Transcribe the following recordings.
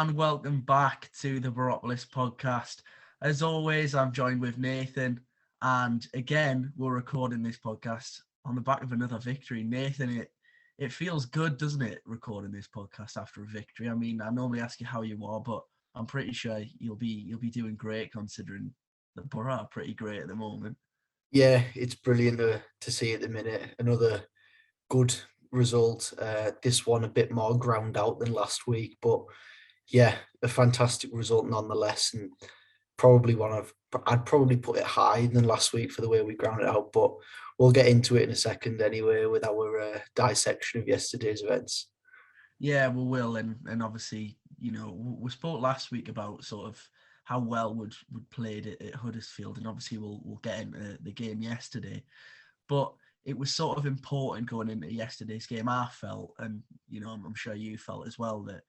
and welcome back to the Boropolis Podcast. As always, I'm joined with Nathan, and again, we're recording this podcast on the back of another victory. Nathan, it feels good, doesn't it, recording this podcast after a victory? I mean, I normally ask you how you are, but I'm pretty sure you'll be doing great considering the Borough are pretty great at the moment. Yeah, it's brilliant to see at the minute. Another good result. This one a bit more ground out than last week, but yeah, a fantastic result nonetheless, and probably I'd probably put it higher than last week for the way we ground it out, but we'll get into it in a second anyway with our dissection of yesterday's events. Yeah, we will, and obviously, we spoke last week about sort of how well would played at Huddersfield, and obviously we'll get into the game yesterday, but it was sort of important going into yesterday's game. I felt, and I'm sure you felt as well, that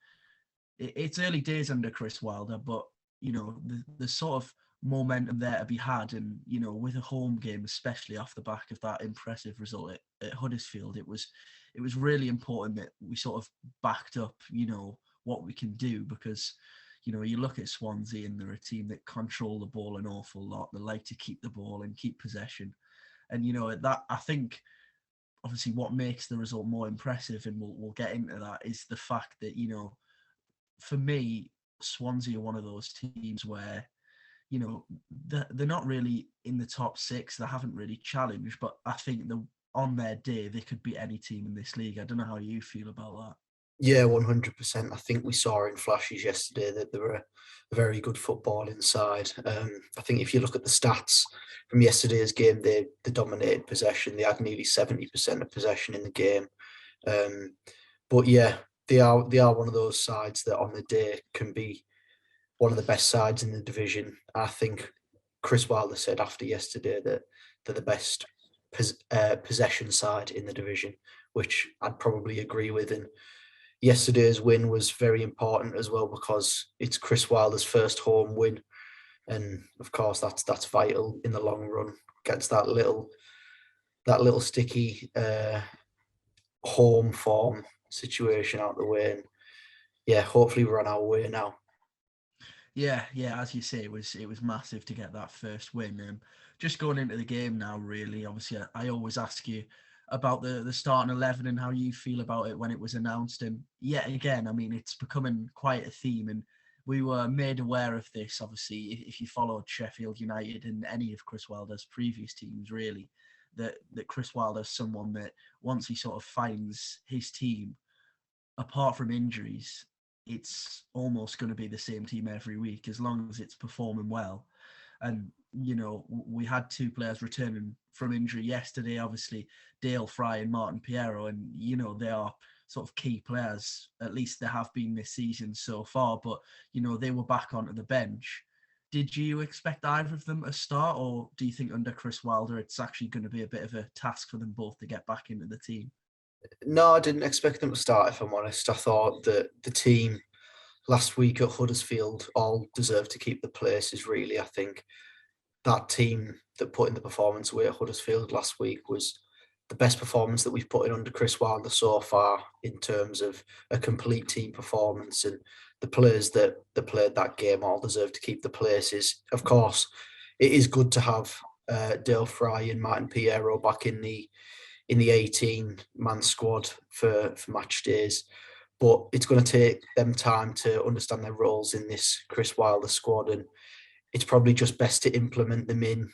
it's early days under Chris Wilder, but the sort of momentum there to be had, and with a home game, especially off the back of that impressive result at Huddersfield, it was really important that we sort of backed up what we can do, because you look at Swansea and they're a team that control the ball an awful lot. They like to keep the ball and keep possession, and that, I think, obviously what makes the result more impressive, and we'll get into that, is the fact that for me, Swansea are one of those teams where, they're not really in the top six. They haven't really challenged, but I think on their day, they could beat any team in this league. I don't know how you feel about that. Yeah, 100%. I think we saw in flashes yesterday that they were a very good footballing side. I think if you look at the stats from yesterday's game, they dominated possession. They had nearly 70% of possession in the game. But yeah, they are one of those sides that on the day can be one of the best sides in the division. I think Chris Wilder said after yesterday that they're the best possession side in the division, which I'd probably agree with. And yesterday's win was very important as well because it's Chris Wilder's first home win, and of course that's vital in the long run. Gets that little sticky home form situation out the way, and yeah, hopefully we're on our way now. Yeah, as you say, it was massive to get that first win. Just going into the game now, really, obviously, I always ask you about the starting 11 and how you feel about it when it was announced. And yet again, I mean, it's becoming quite a theme, and we were made aware of this, obviously, if you followed Sheffield United and any of Chris Wilder's previous teams, really, that Chris Wilder's someone that once he sort of finds his team, apart from injuries, it's almost going to be the same team every week as long as it's performing well. And, we had two players returning from injury yesterday, obviously Dale Fry and Martin Piero, and, they are sort of key players, at least they have been this season so far, but, they were back onto the bench. Did you expect either of them to start, or do you think under Chris Wilder it's actually going to be a bit of a task for them both to get back into the team? No, I didn't expect them to start, if I'm honest. I thought that the team last week at Huddersfield all deserved to keep the places, really. I think that team that put in the performance away at Huddersfield last week was the best performance that we've put in under Chris Wilder so far in terms of a complete team performance, and the players that played that game all deserve to keep the places. Of course, it is good to have Dale Fry and Martin Piero back in the 18-man squad for match days, but it's going to take them time to understand their roles in this Chris Wilder squad, and it's probably just best to implement them in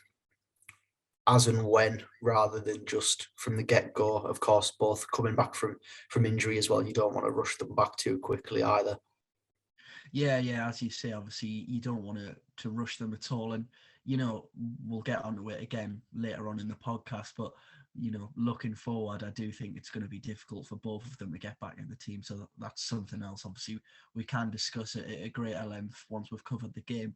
as and when, rather than just from the get-go. Of course, both coming back from injury as well. You don't want to rush them back too quickly either. Yeah, as you say, obviously you don't want to rush them at all. And, we'll get onto it again later on in the podcast, but, looking forward, I do think it's going to be difficult for both of them to get back in the team. So that's something else. Obviously, we can discuss it at a greater length once we've covered the game.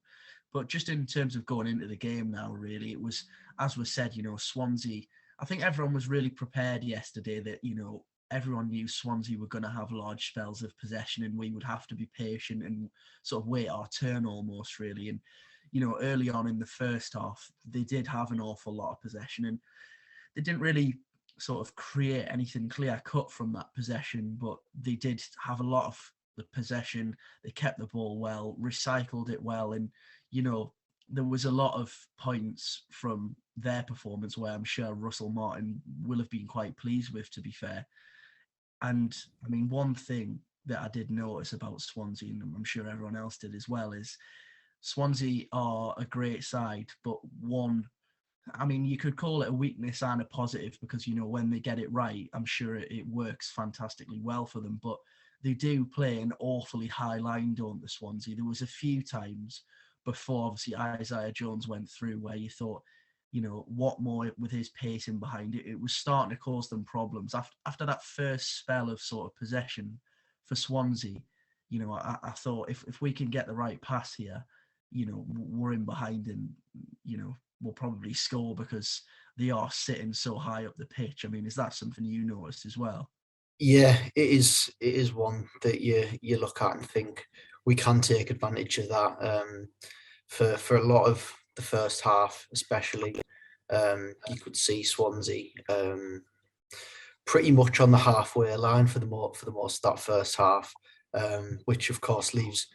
But just in terms of going into the game now, really, it was, as was said, Swansea, I think everyone was really prepared yesterday that, everyone knew Swansea were going to have large spells of possession, and we would have to be patient and sort of wait our turn almost, really. And, early on in the first half, they did have an awful lot of possession, and they didn't really sort of create anything clear cut from that possession, but they did have a lot of the possession, they kept the ball well, recycled it well, and there was a lot of points from their performance where I'm sure Russell Martin will have been quite pleased with, to be fair. And I mean, one thing that I did notice about Swansea, and I'm sure everyone else did as well, is Swansea are a great side, but I mean, you could call it a weakness and a positive because, when they get it right, I'm sure it works fantastically well for them. But they do play an awfully high line, don't they, Swansea? There was a few times before, obviously, Isaiah Jones went through where you thought, what more with his pacing behind it, it was starting to cause them problems. After that first spell of sort of possession for Swansea, I thought if we can get the right pass here, we're in behind and, will probably score because they are sitting so high up the pitch. I mean, is that something you noticed as well? Yeah, it is. It is one that you look at and think we can take advantage of that. For a lot of the first half, especially, you could see Swansea pretty much on the halfway line for the most of that first half, which of course leaves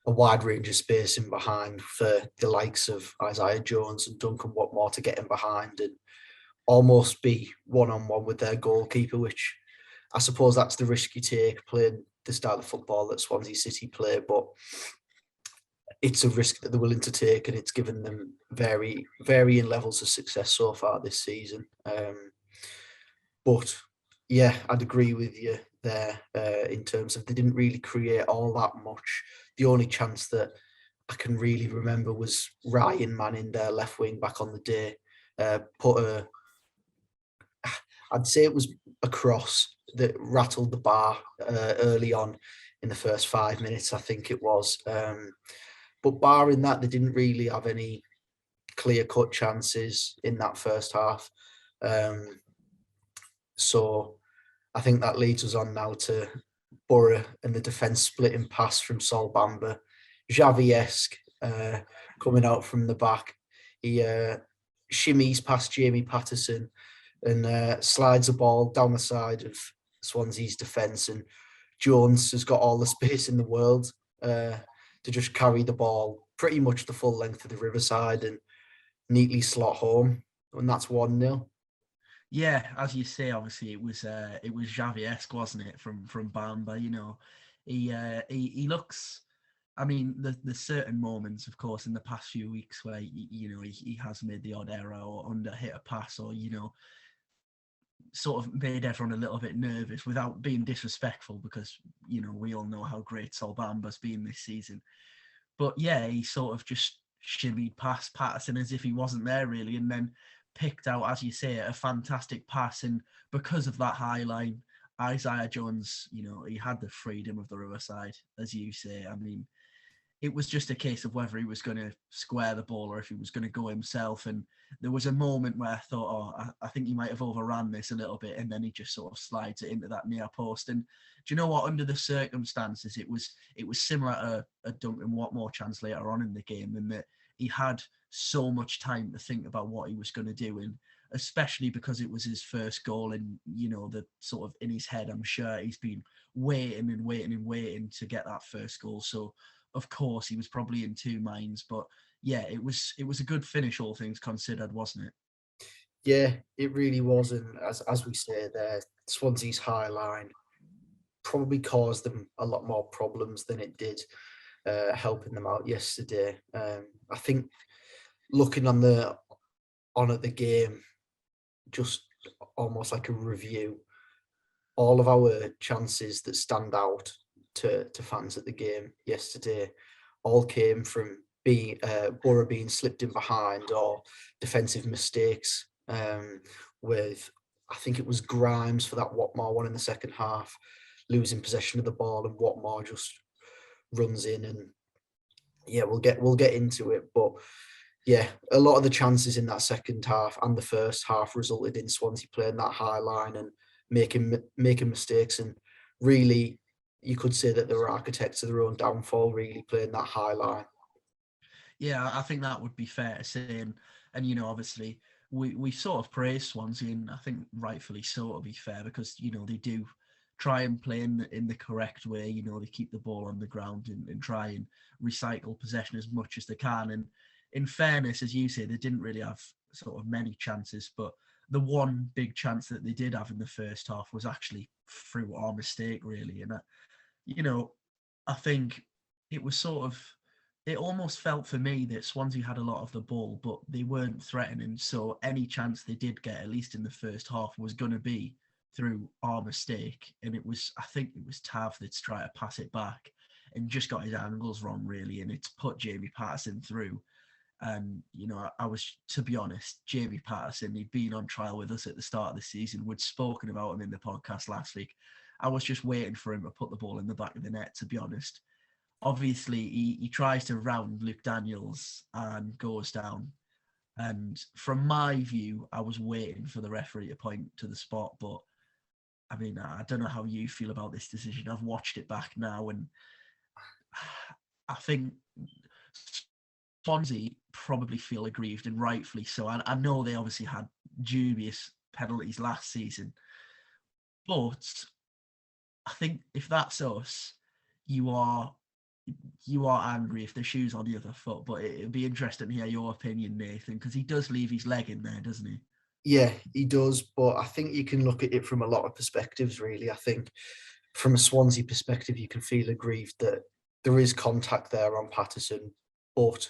a wide range of space in behind for the likes of Isaiah Jones and Duncan Watmore to get in behind and almost be one-on-one with their goalkeeper, which I suppose that's the risk you take playing the style of football that Swansea City play, but it's a risk that they're willing to take, and it's given them varying levels of success so far this season. But yeah, I'd agree with you there in terms of they didn't really create all that much. The only chance that I can really remember was Ryan Manning, their left wing back on the day, I'd say it was a cross that rattled the bar early on in the first 5 minutes, I think it was. But barring that, they didn't really have any clear-cut chances in that first half. So I think that leads us on now to Borough and the defence splitting pass from Sol Bamba. Xavi-esque coming out from the back. He shimmies past Jamie Patterson and slides the ball down the side of Swansea's defence. And Jones has got all the space in the world to just carry the ball pretty much the full length of the Riverside and neatly slot home. And that's 1-0. Yeah, as you say, obviously it was Xavi-esque, wasn't it, from Bamba? He looks. I mean, there's certain moments, of course, in the past few weeks where he has made the odd error or underhit a pass or sort of made everyone a little bit nervous without being disrespectful because we all know how great Sol Bamba's been this season. But yeah, he sort of just shimmied past Patterson as if he wasn't there really, and then picked out, as you say, a fantastic pass. And because of that high line, Isaiah Jones, he had the freedom of the Riverside, as you say. I mean, it was just a case of whether he was going to square the ball or if he was going to go himself. And there was a moment where I thought, I think he might have overran this a little bit. And then he just sort of slides it into that near post. And do you know what? Under the circumstances, it was similar to a Duncan Watmore chance later on in the game, in that he had so much time to think about what he was going to do. And especially because it was his first goal and, the sort of in his head, I'm sure he's been waiting and waiting and waiting to get that first goal. So, of course, he was probably in two minds, but yeah, it was a good finish, all things considered, wasn't it? Yeah, it really was. And as we say there, Swansea's high line probably caused them a lot more problems than it did helping them out yesterday. I think looking at the game, just almost like a review, all of our chances that stand out to fans at the game yesterday all came from Borough being slipped in behind or defensive mistakes with, I think it was Grimes for that Watmore one in the second half, losing possession of the ball, and Watmore just runs in. And yeah, we'll get into it, but yeah, a lot of the chances in that second half and the first half resulted in Swansea playing that high line and making mistakes. And really, you could say that they were architects of their own downfall, really playing that high line. Yeah, I think that would be fair to say. And obviously, we sort of praise Swansea, and I think rightfully so, to be fair, because, they do try and play in the correct way. You know, they keep the ball on the ground and try and recycle possession as much as they can. And in fairness, as you say, they didn't really have sort of many chances, but the one big chance that they did have in the first half was actually through our mistake, really. And, you know, I think it was sort of, it almost felt for me that Swansea had a lot of the ball, but they weren't threatening. So any chance they did get, at least in the first half, was going to be through our mistake. And it was, I think it was Tav that's tried to pass it back and just got his angles wrong, really. And it's put Jamie Patterson through. And, you know, I was, to be honest, Jamie Patterson, he'd been on trial with us at the start of the season. We'd spoken about him in the podcast last week. I was just waiting for him to put the ball in the back of the net, to be honest. Obviously, he tries to round Luke Daniels and goes down. And from my view, I was waiting for the referee to point to the spot. But, I mean, I don't know how you feel about this decision. I've watched it back now, and I think Swansea probably feel aggrieved, and rightfully so. I know they obviously had dubious penalties last season, but I think if that's us, you are angry if the shoe's on the other foot. But it'd be interesting to hear your opinion, Nathan, because he does leave his leg in there, doesn't he? Yeah, he does. But I think you can look at it from a lot of perspectives, really. I think from a Swansea perspective, you can feel aggrieved that there is contact there on Patterson, but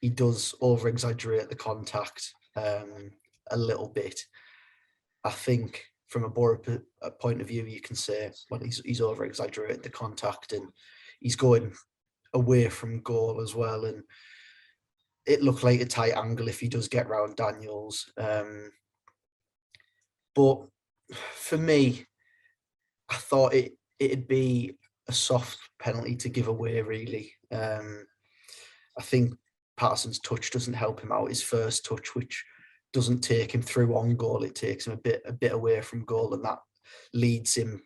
he does over-exaggerate the contact a little bit. I think from a Boro point of view, you can say, well, he's over-exaggerated the contact and he's going away from goal as well. And it looked like a tight angle if he does get round Daniels. But for me, I thought it'd be a soft penalty to give away, really. I think Patterson's touch doesn't help him out. His first touch, which doesn't take him through on goal, it takes him a bit away from goal, and that leads him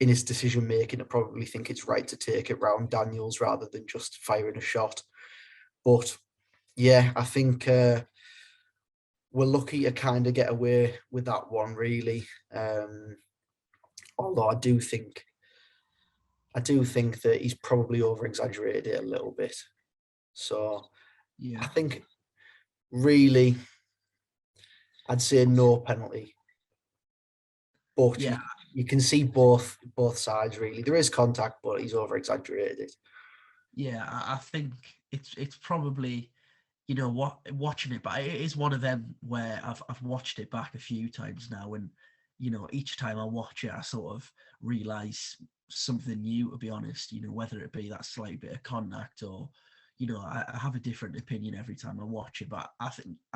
in his decision making to probably think it's right to take it round Daniels rather than just firing a shot. But yeah, I think we're lucky to kind of get away with that one, really. Although I do think that he's probably over-exaggerated it a little bit. So yeah. I think really I'd say no penalty. But yeah, you can see both sides, really. There is contact, but he's over-exaggerated it. Yeah, I think it's probably, you know, watching it, but it is one of them where I've watched it back a few times now, and, you know, each time I watch it, I sort of realise something new, to be honest, you know, whether it be that slight bit of contact or, you know, I have a different opinion every time I watch it. But I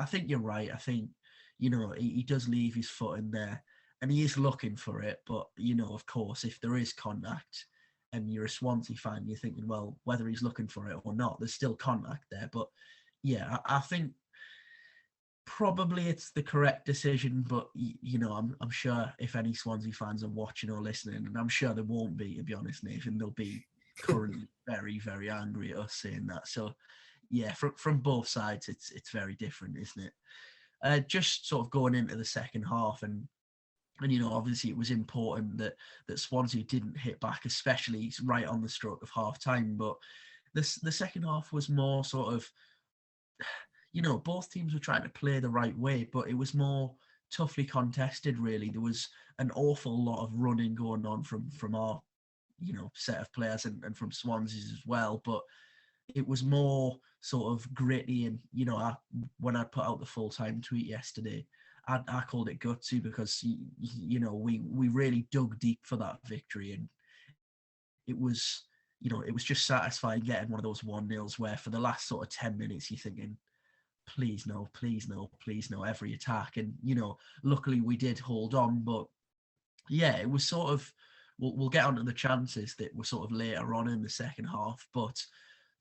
think you're right. I think, you know, he does leave his foot in there and he is looking for it. But, you know, of course, if there is contact and you're a Swansea fan, you're thinking, well, whether he's looking for it or not, there's still contact there. But yeah, I think probably it's the correct decision, but, you know, I'm sure if any Swansea fans are watching or listening, and I'm sure there won't be, to be honest, Nathan, they'll be currently very, very angry at us saying that. So yeah, from both sides, it's very different, isn't it? Just sort of going into the second half, and you know, obviously it was important that Swansea didn't hit back, especially right on the stroke of half time. But the second half was more sort of, you know, both teams were trying to play the right way, but it was more toughly contested, really. There was an awful lot of running going on from our, you know, set of players and from Swansea's as well. But it was more sort of gritty. And, you know, when I put out the full-time tweet yesterday, I called it gutsy because, you know, we really dug deep for that victory. And it was, you know, it was just satisfying getting one of those 1-0s where for the last sort of 10 minutes, you're thinking, please no, please no, please no, every attack. And, you know, luckily we did hold on. But yeah, it was sort of, we'll get onto the chances that were sort of later on in the second half. But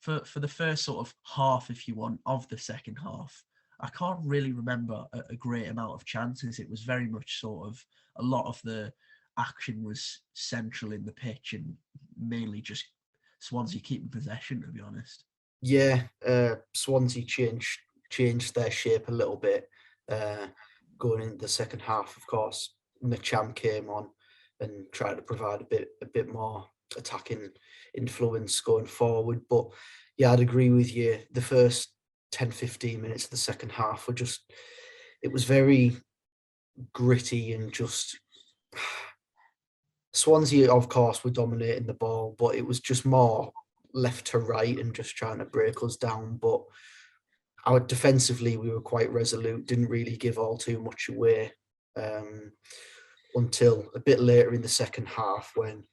for the first sort of half, if you want, of the second half, I can't really remember a great amount of chances. It was very much sort of, a lot of the action was central in the pitch and mainly just Swansea keeping possession, to be honest. Yeah, Swansea changed their shape a little bit going into the second half. Of course, Macham came on and try to provide a bit more attacking influence going forward. But yeah, I'd agree with you. The first 10-15 minutes of the second half were just, it was very gritty and just Swansea, of course, were dominating the ball, but it was just more left to right and just trying to break us down. But our defensively, we were quite resolute, didn't really give all too much away until a bit later in the second half when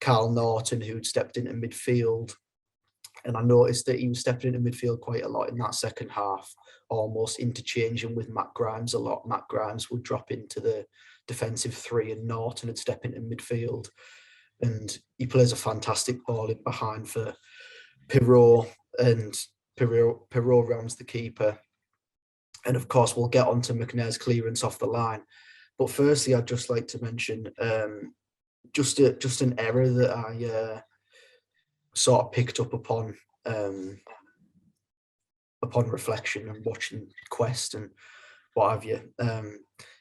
Carl Norton, who'd stepped into midfield, and I noticed that he was stepping into midfield quite a lot in that second half, almost interchanging with Matt Grimes a lot. Matt Grimes would drop into the defensive three and Norton would step into midfield. And he plays a fantastic ball in behind for Pirot, and Pirot rounds the keeper. And of course, we'll get on to McNair's clearance off the line. But firstly, I'd just like to mention just an error that I sort of picked up upon reflection and watching Quest and what have you.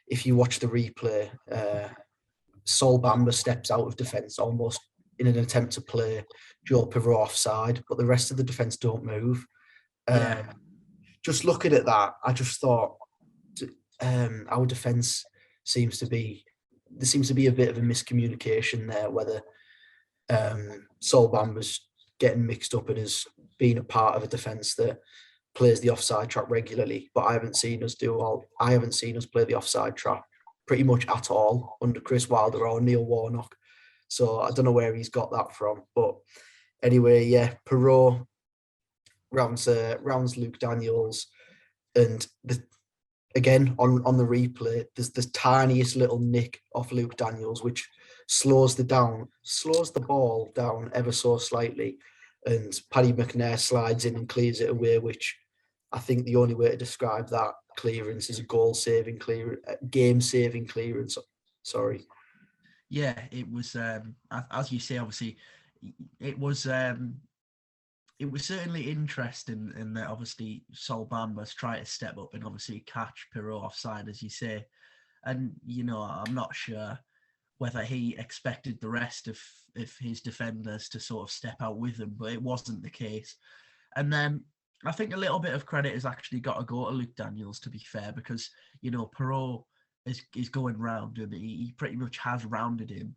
If you watch the replay, Sol Bamba steps out of defence almost in an attempt to play Joe Pirot offside, but the rest of the defence don't move. Just looking at that, I just thought our defence seems to be a bit of a miscommunication there, whether Sol Bamba's getting mixed up and has been a part of a defence that plays the offside trap regularly, but I haven't seen us play the offside trap pretty much at all under Chris Wilder or Neil Warnock. So I don't know where he's got that from. But anyway, yeah, Pirot rounds Luke Daniels, and again on the replay, there's this tiniest little nick off Luke Daniels, which slows the ball down ever so slightly, and Paddy McNair slides in and clears it away, which I think the only way to describe that clearance is a game-saving clearance. Sorry. Yeah, it was, as you say, obviously, it was certainly interesting in that obviously Sol Bamba's tried to step up and obviously catch Pirot offside, as you say. And, I'm not sure whether he expected the rest of his defenders to sort of step out with him, but it wasn't the case. And then I think a little bit of credit has actually got to go to Luke Daniels, to be fair, because, Pirot is going round and he pretty much has rounded him.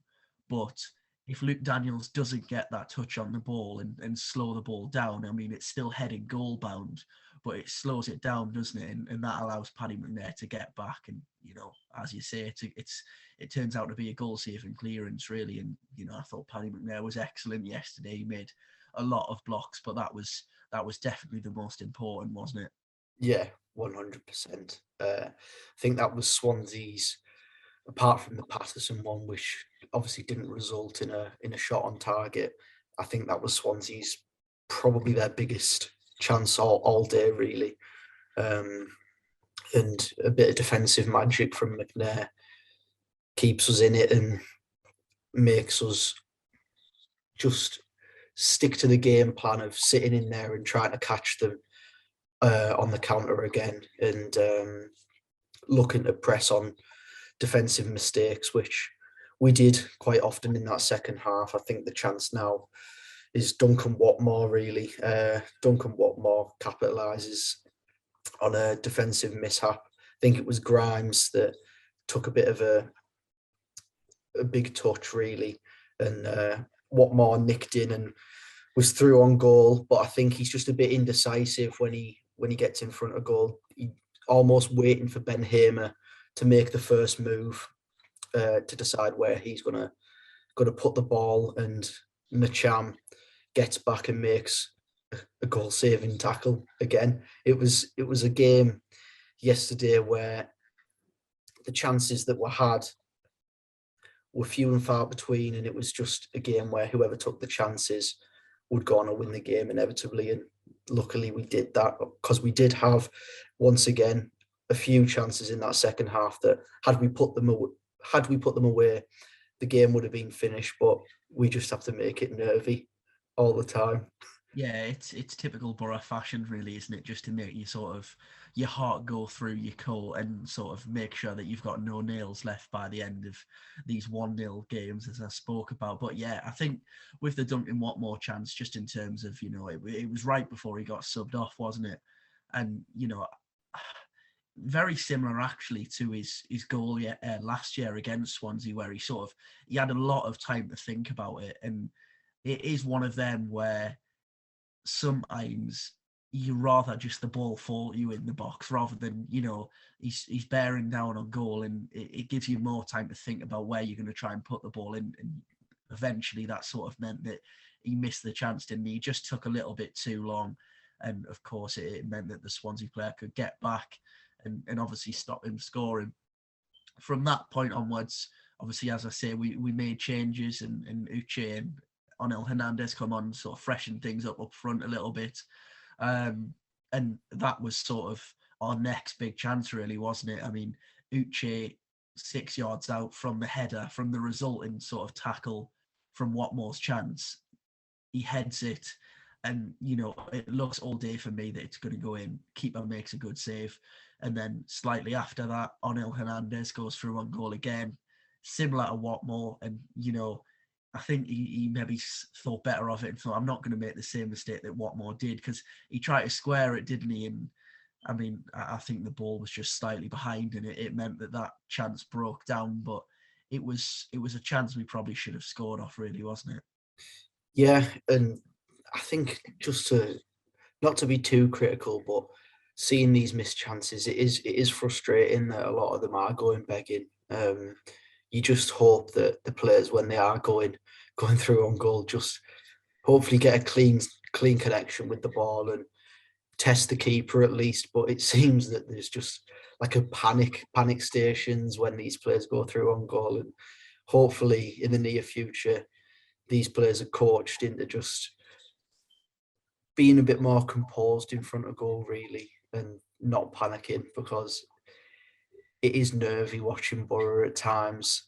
But if Luke Daniels doesn't get that touch on the ball and slow the ball down, I mean, it's still heading goal bound, but it slows it down, doesn't it? And that allows Paddy McNair to get back. And, as you say, it turns out to be a goal-saving clearance, really. And, I thought Paddy McNair was excellent yesterday. He made a lot of blocks, but that was definitely the most important, wasn't it? Yeah, 100%. I think that was Swansea's, apart from the Patterson one, which obviously didn't result in a shot on target. I think that was Swansea's probably their biggest chance all day, really. And a bit of defensive magic from McNair keeps us in it and makes us just stick to the game plan of sitting in there and trying to catch them on the counter again, and looking to press on defensive mistakes, which we did quite often in that second half. I think the chance now is Duncan Watmore, really. Duncan Watmore capitalises on a defensive mishap. I think it was Grimes that took a bit of a big touch, really, and Watmore nicked in and was through on goal. But I think he's just a bit indecisive when he gets in front of goal. He almost waiting for Ben Hamer to make the first move to decide where he's gonna put the ball, and Nacham gets back and makes a goal-saving tackle again. It was a game yesterday where the chances that were had were few and far between, and it was just a game where whoever took the chances would go on and win the game inevitably. And luckily we did that, because we did have, once again, a few chances in that second half that had we put them away, the game would have been finished. But we just have to make it nervy all the time. Yeah, it's typical Borough fashion, really, isn't it? Just to make you sort of your heart go through your coat and sort of make sure that you've got no nails left by the end of these 1-0 games, as I spoke about. But yeah, I think with the Duncan Watmore chance, just in terms of, it was right before he got subbed off, wasn't it? And very similar actually to his goal last year against Swansea, where he had a lot of time to think about it, and it is one of them where sometimes you rather just the ball fall you in the box rather than he's bearing down on goal, and it gives you more time to think about where you're going to try and put the ball in. And eventually that sort of meant that he missed the chance, didn't he? He just took a little bit too long, and of course it meant that the Swansea player could get back and obviously stop him scoring. From that point onwards, obviously, as I say, we made changes, and Uche and Onel Hernandez come on, sort of freshen things up front a little bit. And that was sort of our next big chance, really, wasn't it? I mean, Uche 6 yards out from the header, from the resulting sort of tackle from Watmore's chance, he heads it, and it looks all day for me that it's going to go in. Keeper makes a good save, and then slightly after that, Onel Hernandez goes through on goal again, similar to Watmore. And I think he maybe thought better of it and thought, I'm not going to make the same mistake that Watmore did, because he tried to square it, didn't he? And I mean, I think the ball was just slightly behind, and it meant that chance broke down. But it was a chance we probably should have scored off, really, wasn't it? Yeah, and I think just to not to be too critical, but seeing these missed chances, it is frustrating that a lot of them are going begging. You just hope that the players, when they are going through on goal, just hopefully get a clean connection with the ball and test the keeper at least. But it seems that there's just like a panic stations when these players go through on goal, and hopefully in the near future these players are coached into just being a bit more composed in front of goal, really, and not panicking, because it is nervy watching Borough at times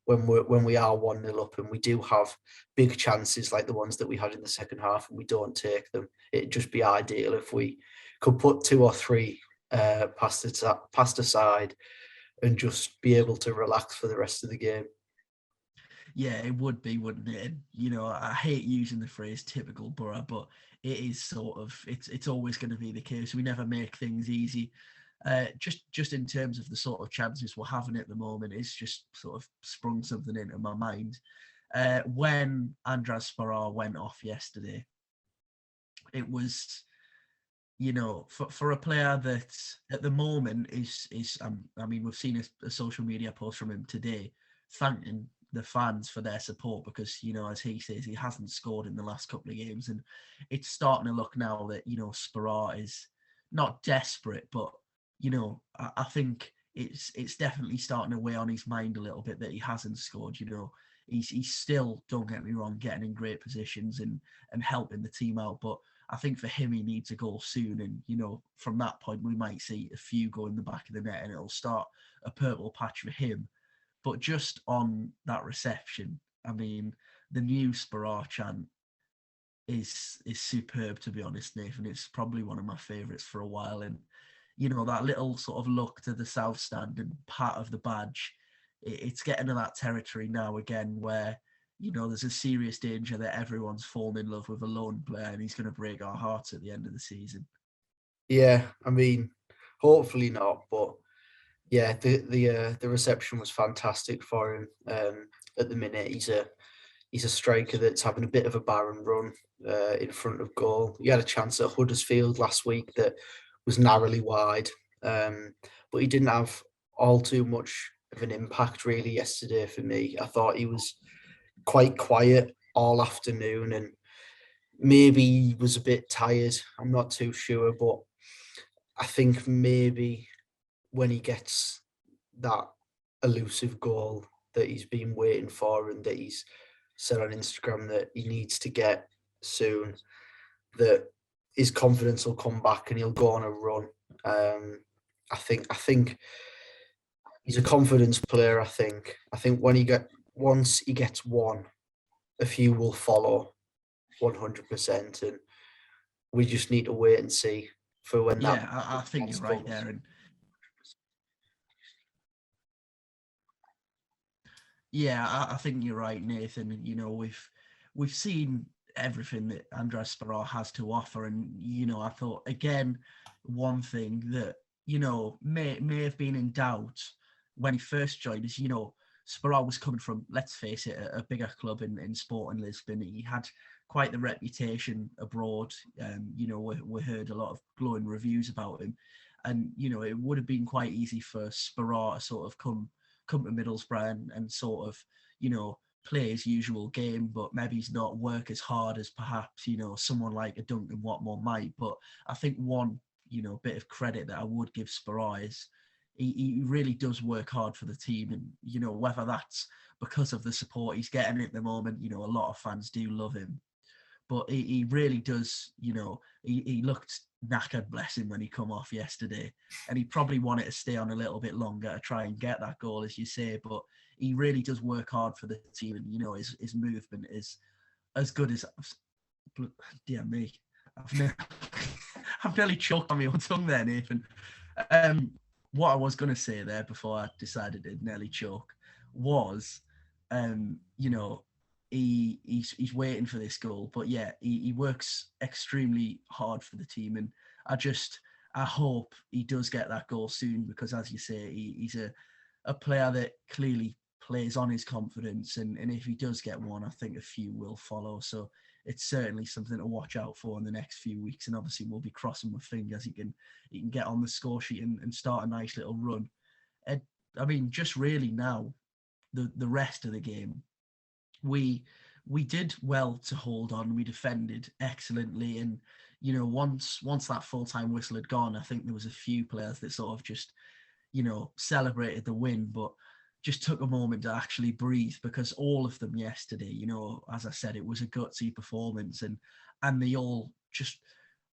when we are 1-0 up and we do have big chances like the ones that we had in the second half and we don't take them. It'd just be ideal if we could put 2 or 3 past the side and just be able to relax for the rest of the game. Yeah, it would be, wouldn't it? And, I hate using the phrase typical Borough, but it is sort of, it's always going to be the case. We never make things easy. Just in terms of the sort of chances we're having at the moment, it's just sort of sprung something into my mind. When Andras Farrar went off yesterday, it was, for a player that at the moment is I mean, we've seen a social media post from him today thanking the fans for their support, because as he says, he hasn't scored in the last couple of games, and it's starting to look now that Sparrow is not desperate, but I think it's definitely starting to weigh on his mind a little bit that he hasn't scored. He's still, don't get me wrong, getting in great positions and helping the team out, but I think for him, he needs a goal soon. And, from that point, we might see a few go in the back of the net, and it'll start a purple patch for him. But just on that reception, I mean, the new Sparrow chant is superb, to be honest, Nathan. It's probably one of my favourites for a while. And, that little sort of look to the south stand and part of the badge, it's getting to that territory now again where, there's a serious danger that everyone's fallen in love with a lone player and he's going to break our hearts at the end of the season. Yeah, I mean, hopefully not, but yeah, the reception was fantastic for him. At the minute, he's a striker that's having a bit of a barren run in front of goal. He had a chance at Huddersfield last week that was narrowly wide, but he didn't have all too much of an impact really yesterday for me. I thought he was quite quiet all afternoon, and maybe he was a bit tired. I'm not too sure, but I think maybe when he gets that elusive goal that he's been waiting for and that he's said on Instagram that he needs to get soon, that his confidence will come back and he'll go on a run. I think he's a confidence player. I think once he gets one, a few will follow. 100%, and we just need to wait and see for when that Yeah, I think you're chance right comes. there, and yeah, I think you're right, Nathan. You know, we've seen everything that Andres Sparrow has to offer, and you know, I thought again, one thing that may have been in doubt when he first joined is, Sparrow was coming from, let's face it, a bigger club in Sporting Lisbon. He had quite the reputation abroad. We heard a lot of glowing reviews about him, and it would have been quite easy for Sparrow to sort of come to Middlesbrough and sort of, play his usual game, but maybe he's not work as hard as perhaps, someone like a Duncan Watmore might. But I think one, bit of credit that I would give Sparrow is he really does work hard for the team. And, whether that's because of the support he's getting at the moment, a lot of fans do love him. But he really does, he looked knackered, bless him, when he come off yesterday. And he probably wanted to stay on a little bit longer to try and get that goal, as you say. But he really does work hard for the team. And, his movement is as good as... Dear me. I've nearly choked on my own tongue there, Nathan. What I was going to say there before I decided to nearly choke was, he's waiting for this goal. But yeah, he works extremely hard for the team, and I hope he does get that goal soon, because as you say, he's a player that clearly plays on his confidence, and if he does get one, I think a few will follow. So it's certainly something to watch out for in the next few weeks, and obviously we'll be crossing with fingers he can get on the score sheet and start a nice little run. And I mean, just really now, the rest of the game, we did well to hold on. We defended excellently, and once that full-time whistle had gone, I think there was a few players that sort of just celebrated the win, but just took a moment to actually breathe, because all of them yesterday, as I said, it was a gutsy performance, and they all just,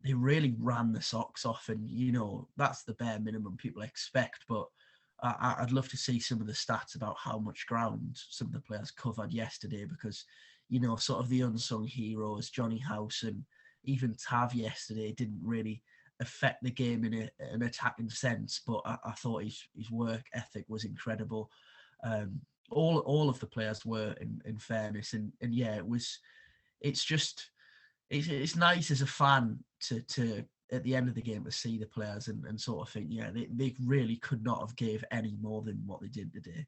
they really ran the socks off, and that's the bare minimum people expect. But I'd love to see some of the stats about how much ground some of the players covered yesterday, because sort of the unsung heroes, Johnny House and even Tav yesterday, didn't really affect the game in an attacking sense, but I thought his work ethic was incredible. All of the players were, in fairness, and yeah, it's nice as a fan to at the end of the game to see the players and sort of think, yeah, they really could not have gave any more than what they did today.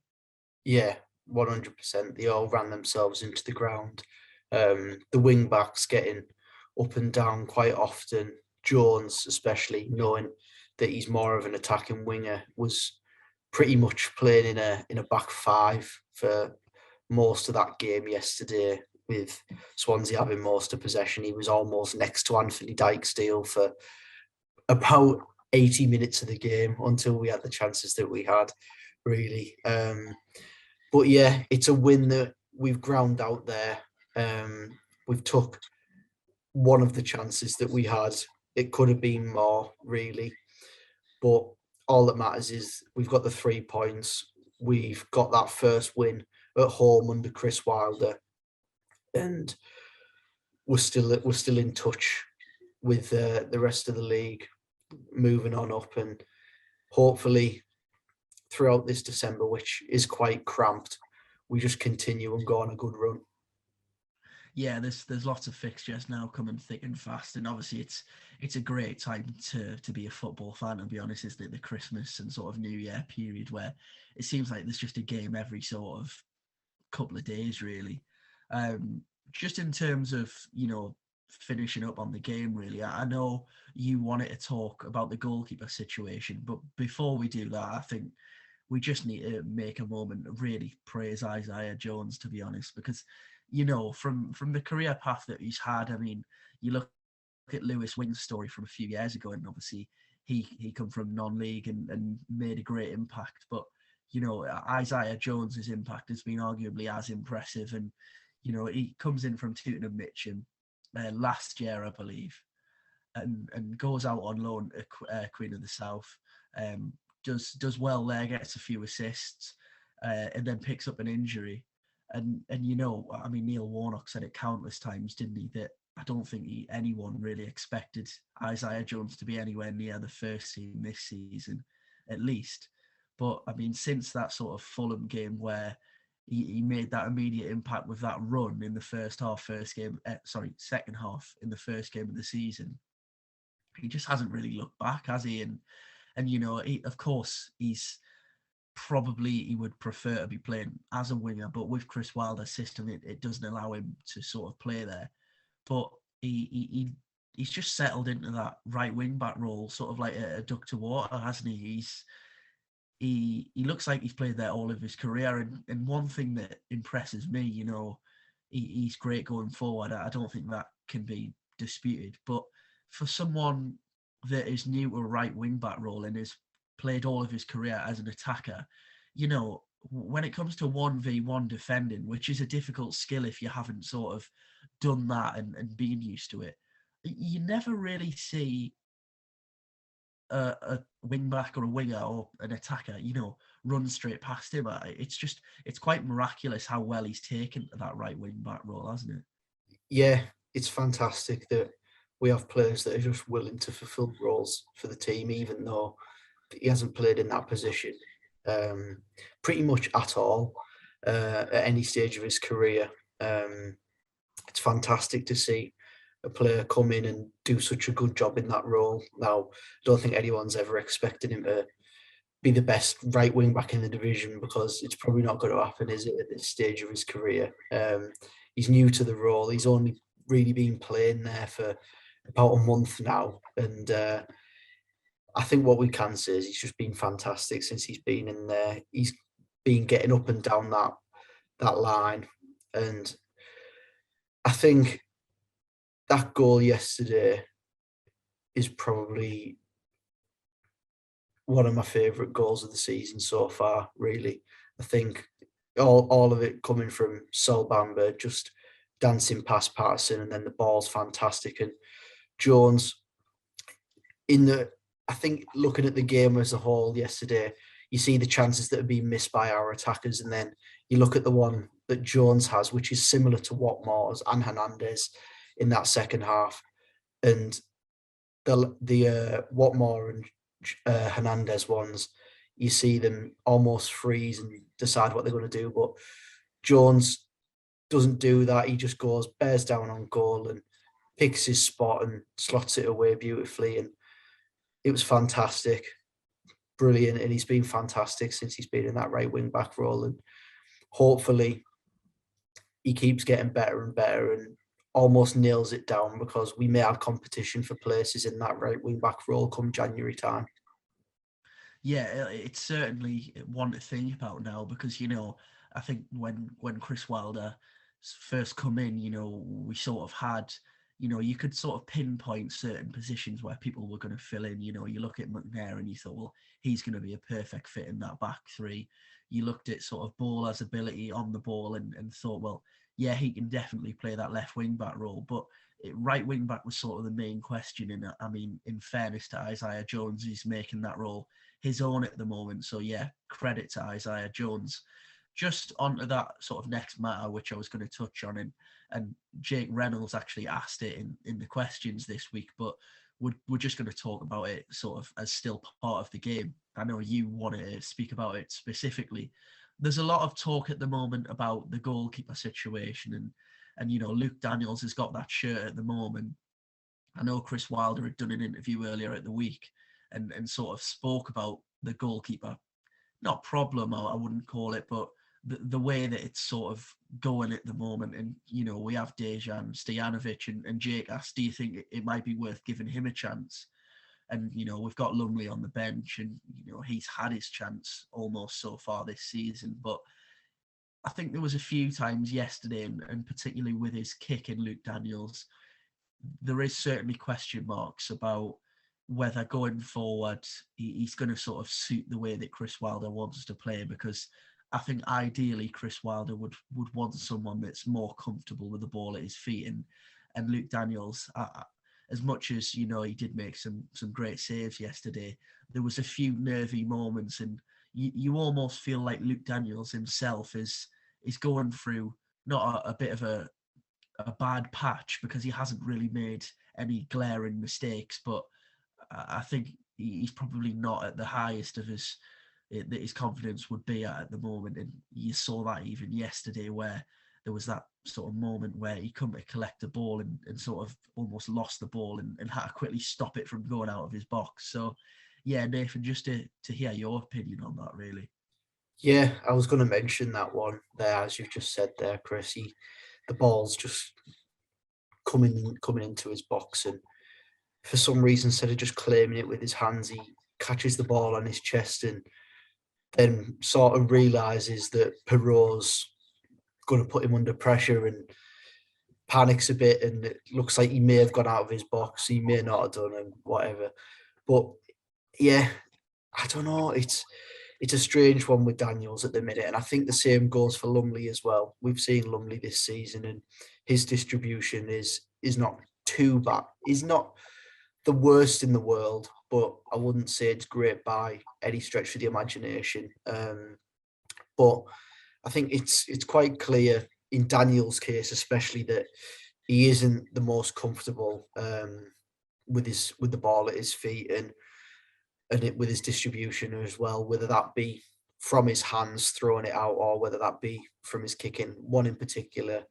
Yeah, 100%. They all ran themselves into the ground. The wing backs getting up and down quite often. Jones, especially, knowing that he's more of an attacking winger, was pretty much playing in a back five for most of that game yesterday. With Swansea having most of possession, he was almost next to Anthony Dijksteel for about 80 minutes of the game, until we had the chances that we had, really. But yeah, it's a win that we've ground out there. We've took one of the chances that we had. It could have been more, really. But all that matters is we've got the 3 points. We've got that first win at home under Chris Wilder, and we're still in touch with the rest of the league, moving on up, and hopefully throughout this December, which is quite cramped, we just continue and go on a good run. Yeah, there's lots of fixtures now coming thick and fast, and obviously it's a great time to be a football fan. To be honest, isn't it? The Christmas and sort of New Year period, where it seems like there's just a game every sort of couple of days, really. Just in terms of finishing up on the game, really, I know you wanted to talk about the goalkeeper situation, but before we do that, I think we just need to make a moment to really praise Isaiah Jones, to be honest, because from the career path that he's had, I mean, you look at Lewis Wing's story from a few years ago, and obviously he come from non-league and made a great impact. But Isaiah Jones's impact has been arguably as impressive, and he comes in from Tooting and Mitcham last year, I believe, and goes out on loan at Queen of the South. Does well there, gets a few assists, and then picks up an injury. And I mean, Neil Warnock said it countless times, didn't he, that I don't think anyone really expected Isaiah Jones to be anywhere near the first team this season, at least. But I mean, since that sort of Fulham game where he made that immediate impact with that run in the second half in the first game of the season, he just hasn't really looked back, has he? And of course, he would prefer to be playing as a winger, but with Chris Wilder's system, it doesn't allow him to sort of play there. But he's just settled into that right wing back role, sort of like a duck to water, hasn't he? He looks like he's played there all of his career, and one thing that impresses me, he's great going forward. I don't think that can be disputed. But for someone that is new to a right wing back role and has played all of his career as an attacker, when it comes to 1v1 defending, which is a difficult skill if you haven't sort of done that and been used to it, you never really see a wing back or a winger or an attacker, run straight past him. It's quite miraculous how well he's taken to that right wing back role, hasn't it? Yeah, it's fantastic that we have players that are just willing to fulfill roles for the team, even though he hasn't played in that position pretty much at all at any stage of his career. It's fantastic to see a player come in and do such a good job in that role. Now, I don't think anyone's ever expected him to be the best right wing back in the division, because it's probably not going to happen, is it, at this stage of his career? He's new to the role. He's only really been playing there for about a month now, and I think what we can say is he's just been fantastic since he's been in there. He's been getting up and down that line, and I think that goal yesterday is probably one of my favourite goals of the season so far, really. I think all of it coming from Sol Bamba, just dancing past Patterson, and then the ball's fantastic. And Jones, I think looking at the game as a whole yesterday, you see the chances that are being missed by our attackers, and then you look at the one that Jones has, which is similar to Watmore's and Hernandez in that second half, and the Watmore and Hernandez ones, you see them almost freeze and decide what they're going to do. But Jones doesn't do that. He just bears down on goal and picks his spot and slots it away beautifully. And it was fantastic, brilliant. And he's been fantastic since he's been in that right wing back role. And hopefully he keeps getting better and better and almost nails it down, because we may have competition for places in that right wing back role come January time. Yeah, it's certainly one to think about now, because I think when Chris Wilder first come in, we sort of had, you could sort of pinpoint certain positions where people were going to fill in. You look at McNair and you thought, well, he's going to be a perfect fit in that back three. You looked at sort of Bowler's ability on the ball and thought, well, yeah, he can definitely play that left wing back role. But right wing back was sort of the main question. And I mean, in fairness to Isaiah Jones, he's making that role his own at the moment. So yeah, credit to Isaiah Jones. Just onto that sort of next matter, which I was going to touch on, and Jake Reynolds actually asked it in the questions this week, but we're just going to talk about it sort of as still part of the game. I know you wanted to speak about it specifically. There's a lot of talk at the moment about the goalkeeper situation, and Luke Daniels has got that shirt at the moment. I know Chris Wilder had done an interview earlier at the week and sort of spoke about the goalkeeper, not problem, I wouldn't call it, but the way that it's sort of going at the moment. And we have Dejan Stojanovic, and Jake asked, do you think it might be worth giving him a chance? And we've got Lumley on the bench, and he's had his chance almost so far this season. But I think there was a few times yesterday, and particularly with his kick in Luke Daniels, there is certainly question marks about whether going forward he's going to sort of suit the way that Chris Wilder wants to play, because I think ideally Chris Wilder would want someone that's more comfortable with the ball at his feet, and Luke Daniels, as much as he did make some great saves yesterday, there was a few nervy moments, and you almost feel like Luke Daniels himself is going through not a bit of a a bad patch because he hasn't really made any glaring mistakes. But I think he's probably not at the highest of that his confidence would be at the moment. And you saw that even yesterday, where there was that sort of moment where he couldn't collect the ball and sort of almost lost the ball and had to quickly stop it from going out of his box. So, yeah, Nathan, just to hear your opinion on that, really. Yeah, I was going to mention that one there, as you've just said there, Chris. The ball's just coming into his box, and for some reason, instead of just claiming it with his hands, he catches the ball on his chest and then sort of realizes that Perrault's going to put him under pressure and panics a bit, and it looks like he may have gone out of his box. He may not have done, and whatever. But yeah, I don't know. It's a strange one with Daniels at the minute, and I think the same goes for Lumley as well. We've seen Lumley this season, and his distribution is not too bad. He's not the worst in the world, but I wouldn't say it's great by any stretch of the imagination. But I think it's quite clear in Daniel's case, especially, that he isn't the most comfortable with the ball at his feet and with his distribution as well, whether that be from his hands throwing it out or whether that be from his kicking. One in particular,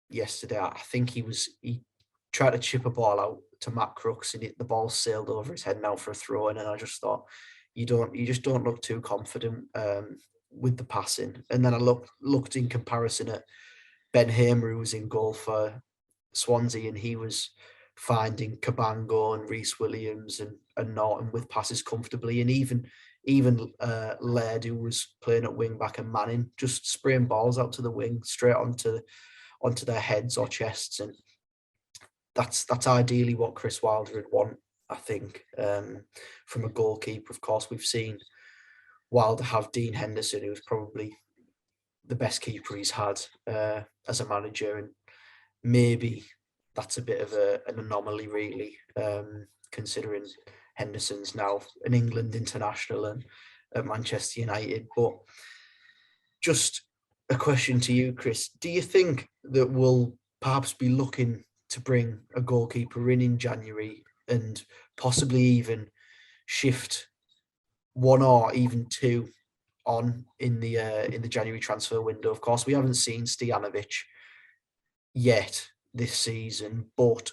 yesterday, I think he tried to chip a ball out to Matt Crooks, and the ball sailed over his head now for a throw in, and I just thought, you just don't look too confident with the passing. And then I looked in comparison at Ben Hamer, who was in goal for Swansea, and he was finding Cabango and Reece Williams and Norton with passes comfortably, and even Laird, who was playing at wing back, and Manning just spraying balls out to the wing straight onto their heads or chests, and that's ideally what Chris Wilder would want, I think, from a goalkeeper. Of course, we've seen Wilder have Dean Henderson, who's probably the best keeper he's had as a manager, and maybe that's a bit of an anomaly, really, considering Henderson's now an England international and at Manchester United. But just a question to you, Chris. Do you think that we'll perhaps be looking to bring a goalkeeper in January and possibly even shift one or even two on in the January transfer window? Of course, we haven't seen Stojanovic yet this season, but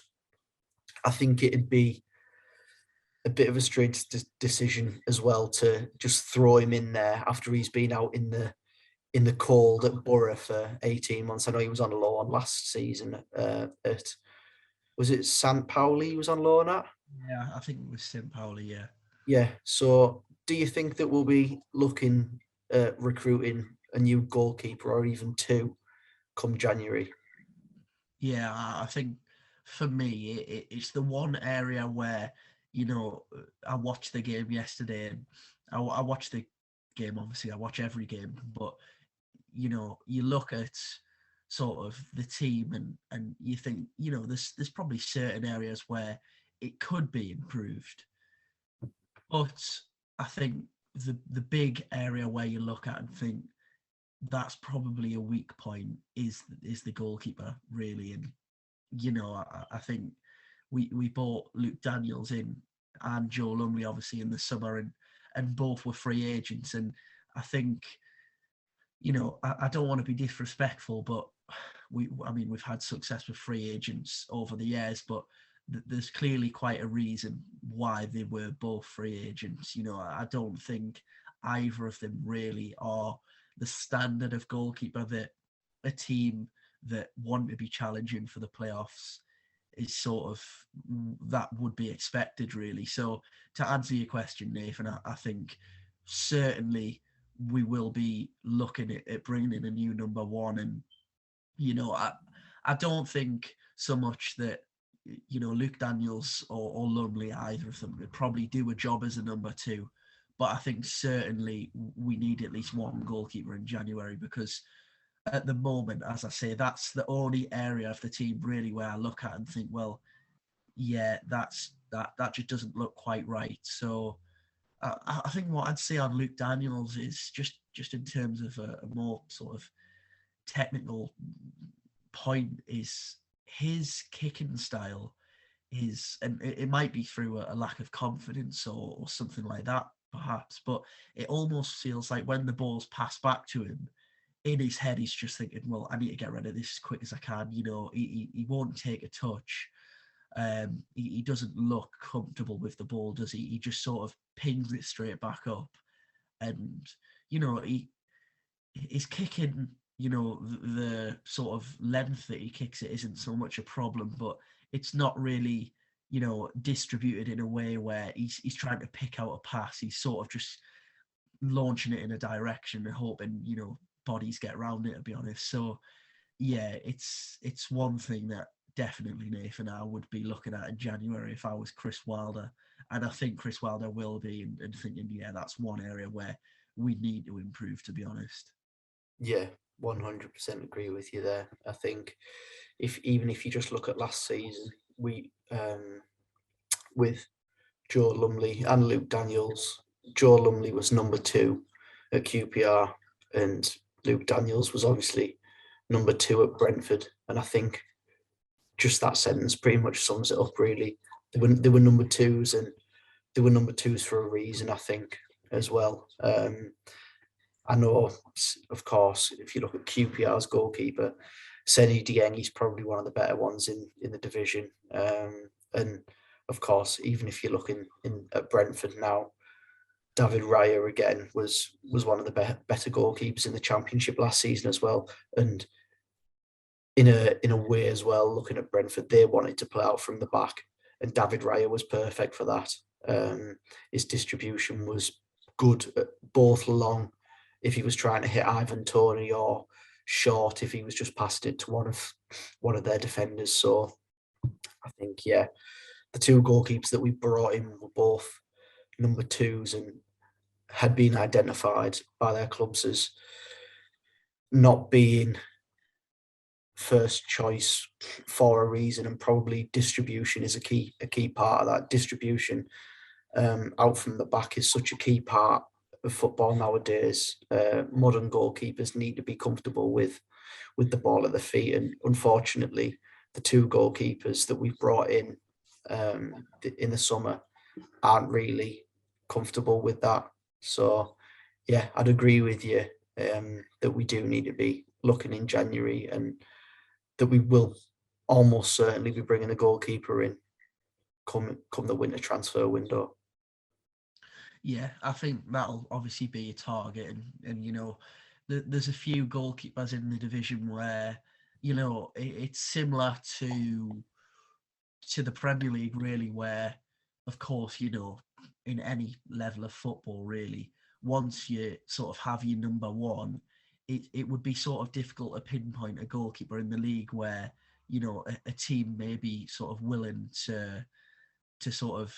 I think it'd be a bit of a strange decision as well to just throw him in there after he's been out in the cold at Borough for 18 months. I know he was on loan last season at, was it St. Pauli he was on loan at? Yeah, I think it was St. Pauli, yeah. Yeah, so do you think that we'll be looking at recruiting a new goalkeeper or even two come January? Yeah, I think for me, it's the one area where, I watched the game yesterday, and I watched the game, obviously, I watch every game, but, you look at sort of the team and you think, there's probably certain areas where it could be improved. But I think the big area where you look at and think that's probably a weak point is the goalkeeper, really. And I think we bought Luke Daniels in and Joe Lumley obviously in the summer, and both were free agents. And I think I don't want to be disrespectful, but we've had success with free agents over the years, but there's clearly quite a reason why they were both free agents. I don't think either of them really are the standard of goalkeeper that a team that want to be challenging for the playoffs is sort of that would be expected, really. So to answer your question, Nathan, I think certainly we will be looking at bringing in a new number one. And I don't think so much that Luke Daniels or Lumley, either of them, could probably do a job as a number two. But I think certainly we need at least one goalkeeper in January, because at the moment, as I say, that's the only area of the team really where I look at and think, well, yeah, that just doesn't look quite right. So I think what I'd say on Luke Daniels is just in terms of a more sort of technical point is his kicking style is, and it might be through a lack of confidence or something like that, perhaps, but it almost feels like when the ball's passed back to him, in his head, he's just thinking, well, I need to get rid of this as quick as I can. He won't take a touch. He doesn't look comfortable with the ball, does he? He just sort of pings it straight back up. And, he's kicking, the sort of length that he kicks it isn't so much a problem, but it's not really, distributed in a way where he's trying to pick out a pass. He's sort of just launching it in a direction and hoping, bodies get around it, to be honest. So yeah, it's one thing that definitely Nathan I would be looking at in January if I was Chris Wilder. And I think Chris Wilder will be, and thinking, yeah, that's one area where we need to improve, to be honest. Yeah, 100% agree with you there. I think even if you just look at last season, we with Joe Lumley and Luke Daniels, Joe Lumley was number 2 at QPR, and Luke Daniels was obviously number 2 at Brentford. And I think just that sentence pretty much sums it up, really. They were number 2s, and they were number 2s for a reason, I think, as well. I know, of course, if you look at QPR's goalkeeper, Seni Dieng, he's probably one of the better ones in the division. And of course, even if you're looking at Brentford now, David Raya again was one of the better goalkeepers in the Championship last season as well. And in a way as well, looking at Brentford, they wanted to play out from the back, and David Raya was perfect for that. His distribution was good, both long if he was trying to hit Ivan Toney, or short if he was just passed it to one of their defenders. So I think, yeah, the 2 goalkeepers that we brought in were both number 2s and had been identified by their clubs as not being first choice for a reason, and probably distribution is a key part of that. Distribution out from the back is such a key part of football nowadays. Modern goalkeepers need to be comfortable with the ball at their feet, and unfortunately, the 2 goalkeepers that we've brought in the summer aren't really comfortable with that. So, yeah, I'd agree with you that we do need to be looking in January, and that we will almost certainly be bringing a goalkeeper in come the winter transfer window. Yeah, I think that'll obviously be a target, and there's a few goalkeepers in the division where it's similar to the Premier League, really, where of course in any level of football, really, once you sort of have your number one, it would be sort of difficult to pinpoint a goalkeeper in the league where a team may be sort of willing to sort of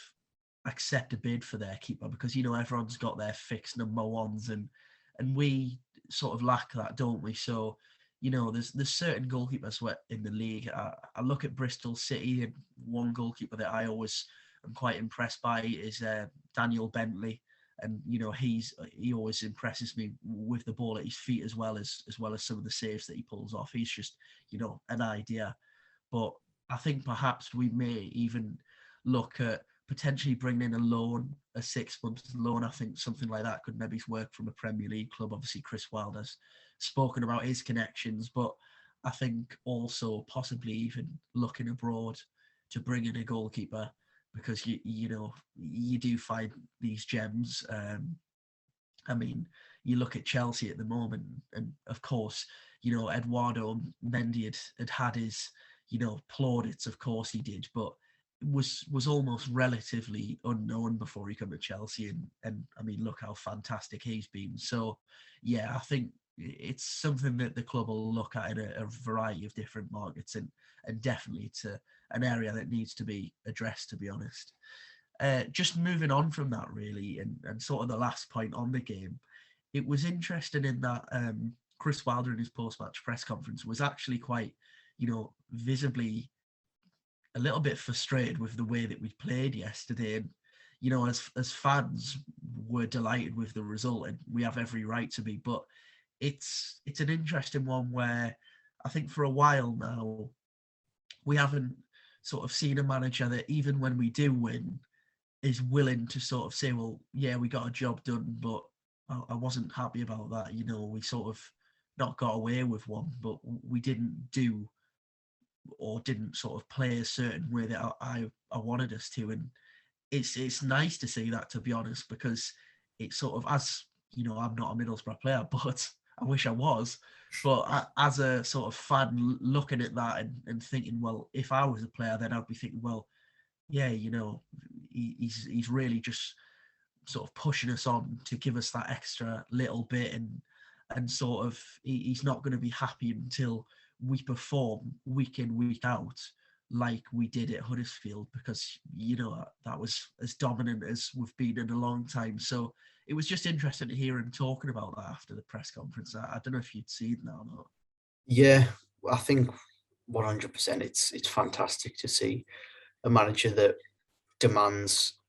accept a bid for their keeper, because everyone's got their fixed number ones, and we sort of lack that, don't we? So there's certain goalkeepers in the league. I look at Bristol City, and one goalkeeper that I always am quite impressed by is Daniel Bentley, and he always impresses me with the ball at his feet, as well as some of the saves that he pulls off. He's just an idea. But I think perhaps we may even look at potentially bringing in a loan, a 6-month loan. I think something like that could maybe work from a Premier League club. Obviously, Chris Wilder's spoken about his connections, but I think also possibly even looking abroad to bring in a goalkeeper, because you do find these gems. I mean, you look at Chelsea at the moment, and of course, Eduardo Mendy had his plaudits. Of course he did, but was almost relatively unknown before he came to Chelsea, and I mean, look how fantastic he's been. So yeah, I think it's something that the club will look at in a variety of different markets, and definitely it's an area that needs to be addressed, to be honest. Just moving on from that, really, and sort of the last point on the game, it was interesting in that Chris Wilder in his post-match press conference was actually quite, visibly a little bit frustrated with the way that we played yesterday. And, as fans, we're delighted with the result, and we have every right to be. But it's an interesting one where I think for a while now, we haven't sort of seen a manager that even when we do win is willing to sort of say, well, yeah, we got a job done, but I wasn't happy about that. We sort of not got away with one, but we didn't do or didn't sort of play a certain way that I wanted us to. And it's nice to see that, to be honest, because it's sort of, as I'm not a Middlesbrough player, but I wish I was. But as a sort of fan looking at that and thinking, well, if I was a player, then I'd be thinking, well, yeah, he's really just sort of pushing us on to give us that extra little bit, and sort of he's not going to be happy until we perform week in, week out like we did at Huddersfield, because that was as dominant as we've been in a long time. So it was just interesting to hear him talking about that after the press conference. I don't know if you'd seen that or not. Yeah, I think 100%. It's fantastic to see a manager that demands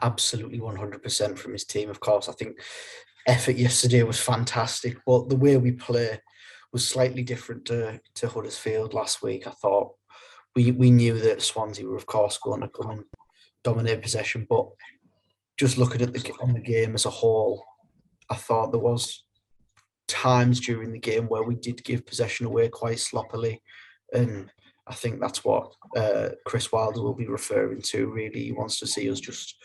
absolutely 100% from his team. Of course, I think effort yesterday was fantastic, but the way we play was slightly different to Huddersfield last week. I thought we knew that Swansea were, of course, going to come and dominate possession, but just looking at the game as a whole, I thought there was times during the game where we did give possession away quite sloppily, and I think that's what Chris Wilder will be referring to. Really, he wants to see us just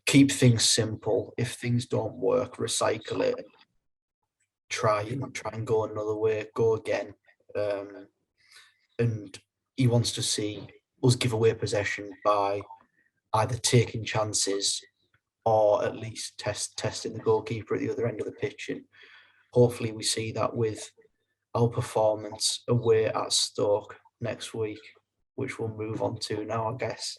keep things simple. If things don't work, recycle it. Try and go another way. Go again. And he wants to see us give away possession by either taking chances or at least testing the goalkeeper at the other end of the pitch. And hopefully we see that with our performance away at Stoke next week, which we'll move on to now, I guess.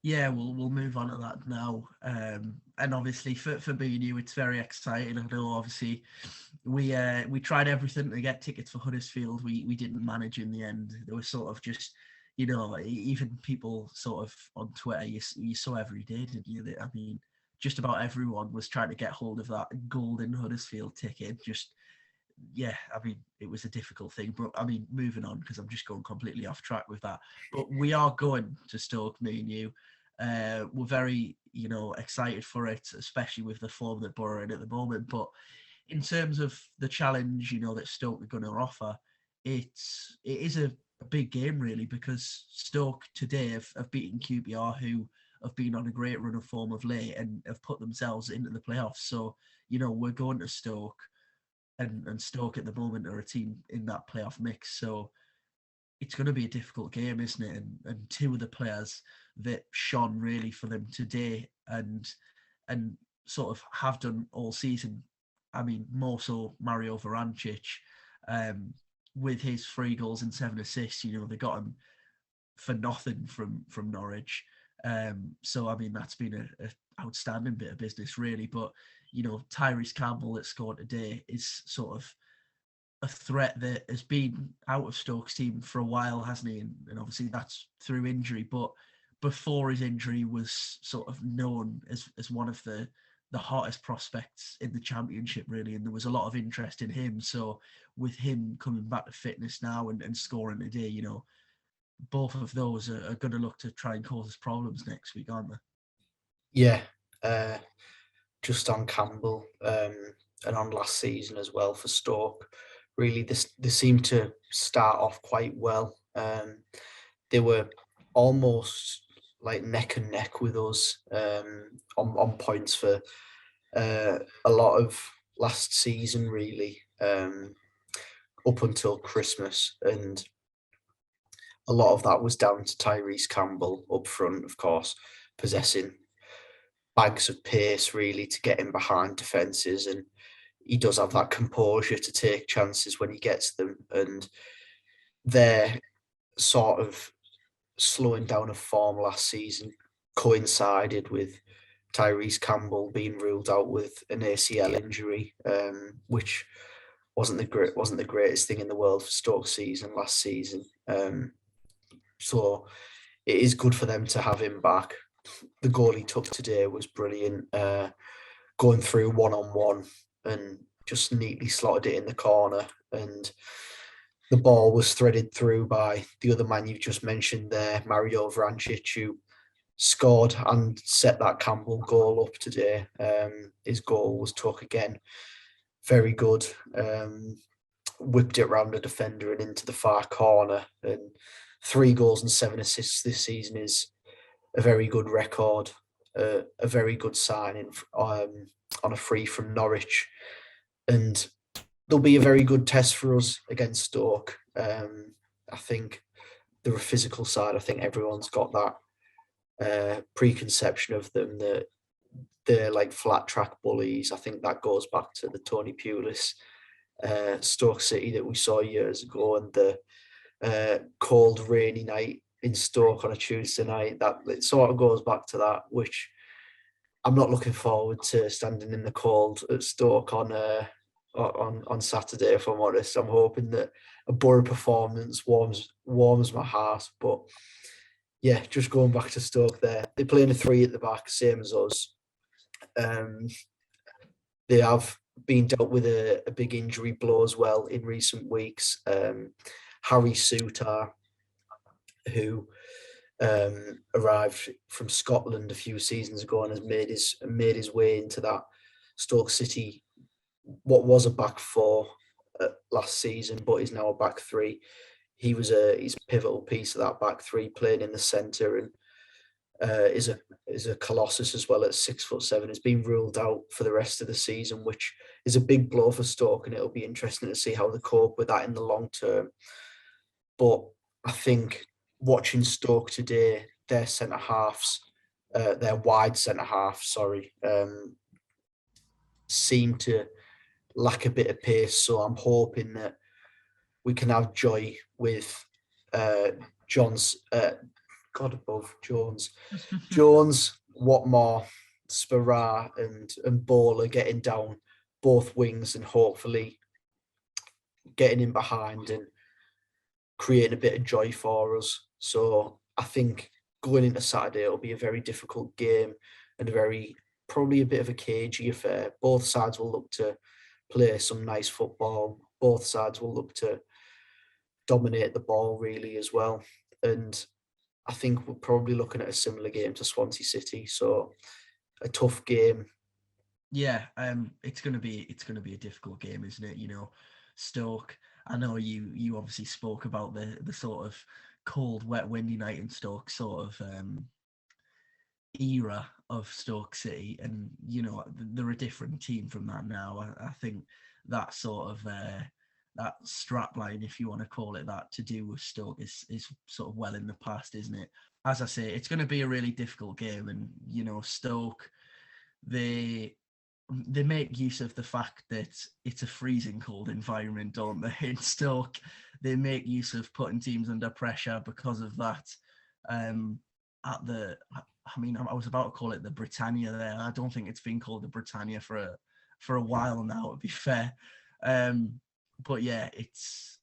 Yeah, we'll move on to that now. And obviously for me and you, it's very exciting. I know obviously we tried everything to get tickets for Huddersfield. We didn't manage in the end. There was sort of just, even people sort of on Twitter, you saw every day, didn't you? I mean, just about everyone was trying to get hold of that golden Huddersfield ticket. Just, yeah, I mean, it was a difficult thing. But I mean, moving on, because I'm just going completely off track with that. But we are going to Stoke, me and you. We're very, excited for it, especially with the form that Borough are in at the moment. But in terms of the challenge, that Stoke are going to offer, it is a big game, really, because Stoke today have beaten QPR, who have been on a great run of form of late and have put themselves into the playoffs. So, we're going to Stoke, and Stoke at the moment are a team in that playoff mix. So it's going to be a difficult game, isn't it? And two of the players that shone really for them today and sort of have done all season. I mean, more so Mario Varancic, with his 3 goals and 7 assists. They got him for nothing from Norwich. So I mean, that's been a outstanding bit of business, really. But Tyrese Campbell that scored today is sort of a threat that has been out of Stoke's team for a while, hasn't he? And obviously that's through injury. But before his injury was sort of known as one of the hottest prospects in the Championship, really. And there was a lot of interest in him. So with him coming back to fitness now and scoring today, both of those are going to look to try and cause us problems next week, aren't they? Yeah. Just on Campbell and on last season as well for Stoke, really they seemed to start off quite well. They were almost like neck and neck with us on points for a lot of last season, really, up until Christmas. And a lot of that was down to Tyrese Campbell up front, of course, possessing bags of pace, really, to get in behind defences. And he does have that composure to take chances when he gets them. And their sort of slowing down of form last season coincided with Tyrese Campbell being ruled out with an ACL injury, which wasn't the greatest thing in the world for Stoke season last season. So it is good for them to have him back. The goal he took today was brilliant, going through one-on-one and just neatly slotted it in the corner, and the ball was threaded through by the other man you've just mentioned there, Mario Vrancic, who scored and set that Campbell goal up today. His goal was took again, very good. Whipped it round the defender and into the far corner. And 3 goals and 7 assists this season is a very good record, a very good signing on a free from Norwich. And there'll be a very good test for us against Stoke. I think the physical side, I think everyone's got that preconception of them that they're like flat track bullies. I think that goes back to the Tony Pulis Stoke City that we saw years ago, and the cold, rainy night in Stoke on a Tuesday night. That it sort of goes back to that, which I'm not looking forward to standing in the cold at Stoke on Saturday. If I'm honest, I'm hoping that a Borough performance warms my heart. But yeah, just going back to Stoke, they're playing a 3 at the back, same as us. They have been dealt with a big injury blow as well in recent weeks. Harry Souttar, who arrived from Scotland a few seasons ago and has made his way into that Stoke City, what was a back 4 last season, but is now a back 3. He's a pivotal piece of that back 3, playing in the centre, and is a colossus as well at 6'7". Has been ruled out for the rest of the season, which is a big blow for Stoke, and it'll be interesting to see how they cope with that in the long term. But I think watching Stoke today, their centre halves, their wide centre half, seem to lack a bit of pace. So I'm hoping that we can have joy with Jones, Watmore, Spera, and Bowler getting down both wings and hopefully getting in behind and creating a bit of joy for us. So I think going into Saturday, it'll be a very difficult game and probably a bit of a cagey affair. Both sides will look to play some nice football. Both sides will look to dominate the ball really as well. And I think we're probably looking at a similar game to Swansea City. So a tough game. Yeah, it's gonna be a difficult game, isn't it? Stoke. I know you obviously spoke about the sort of cold, wet, windy night in Stoke sort of era of Stoke City, and they're a different team from that now. I think that sort of that strap line, if you want to call it that, to do with Stoke is sort of well in the past, isn't it? As I say, it's going to be a really difficult game, and Stoke, they make use of the fact that it's a freezing cold environment, don't they? In Stoke, they make use of putting teams under pressure because of that. I was about to call it the Britannia there. I don't think it's been called the Britannia for a while now, to be fair. But yeah, it's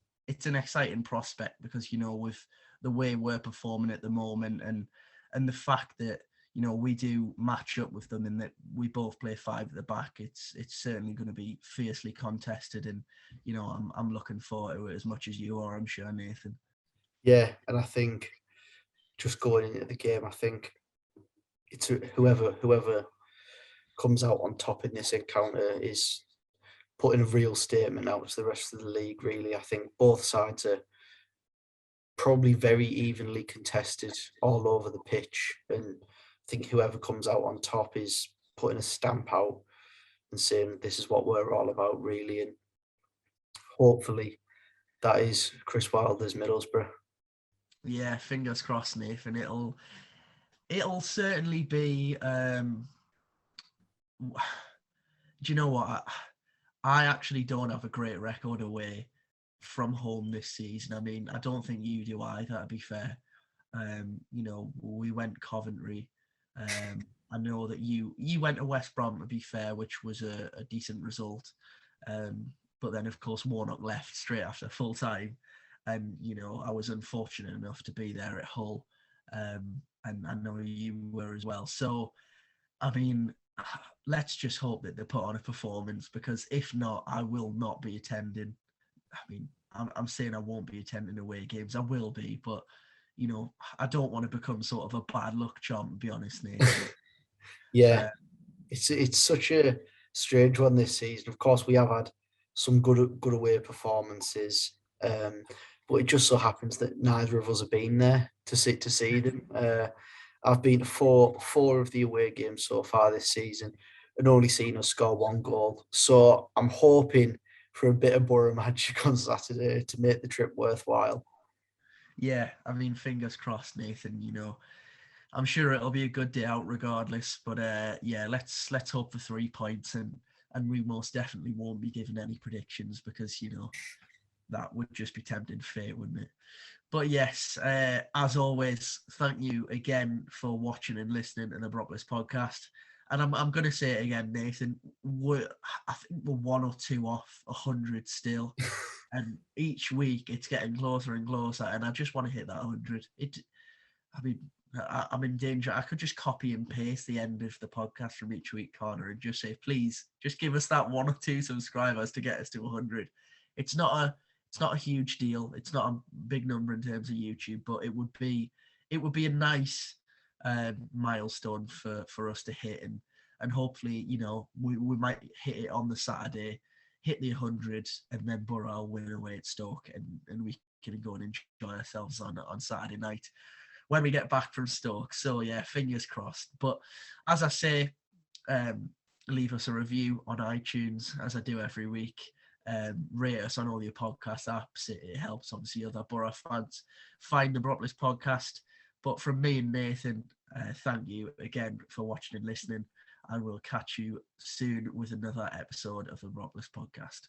an exciting prospect because, with the way we're performing at the moment and the fact that, we do match up with them and that we both play 5 at the back, it's certainly going to be fiercely contested. And, I'm looking forward to it as much as you are, I'm sure, Nathan. Yeah, and I think just going into the game, I think it's whoever comes out on top in this encounter is putting a real statement out to the rest of the league, really. I think both sides are probably very evenly contested all over the pitch, and I think whoever comes out on top is putting a stamp out and saying this is what we're all about, really. And hopefully that is Chris Wilder's Middlesbrough. Yeah, fingers crossed, Nathan. It'll certainly be. Do you know what? I actually don't have a great record away from home this season. I mean, I don't think you do either, to be fair. We went Coventry. I know that you went to West Brom, to be fair, which was a decent result. But then, of course, Warnock left straight after full time. And, I was unfortunate enough to be there at Hull. And I know you were as well. So, I mean, let's just hope that they put on a performance, because if not, I will not be attending. I mean, I'm saying I won't be attending away games. I will be, but I don't want to become sort of a bad luck charm, to be honest, Nathan. Yeah, it's such a strange one this season. Of course, we have had some good away performances, but it just so happens that neither of us have been there to see them. I've been to four of the away games so far this season, and only seen us score one goal. So I'm hoping for a bit of Borough magic on Saturday to make the trip worthwhile. Yeah, I mean, fingers crossed, Nathan. I'm sure it'll be a good day out regardless. But yeah, let's hope for 3 points, and we most definitely won't be giving any predictions, because that would just be tempting fate, wouldn't it? But yes, as always, thank you again for watching and listening to the Boropolis Podcast. And I'm going to say it again, Nathan. I think we're 1 or 2 off 100 still, and each week it's getting closer and closer. And I just want to hit that 100. I'm in danger. I could just copy and paste the end of the podcast from each week, Connor, and just say, please, just give us that 1 or 2 subscribers to get us to 100. It's not a huge deal. It's not a big number in terms of YouTube, but it would be a nice milestone for us to hit, and hopefully, we might hit it on the Saturday, hit the 100, and then Borough will win away at Stoke, and we can go and enjoy ourselves on Saturday night when we get back from Stoke. So yeah, fingers crossed. But as I say, leave us a review on iTunes, as I do every week. Rate us on all your podcast apps. It helps, obviously, other Borough fans find the Boropolis Podcast. But from me and Nathan, thank you again for watching and listening, and we'll catch you soon with another episode of the Boropolis Podcast.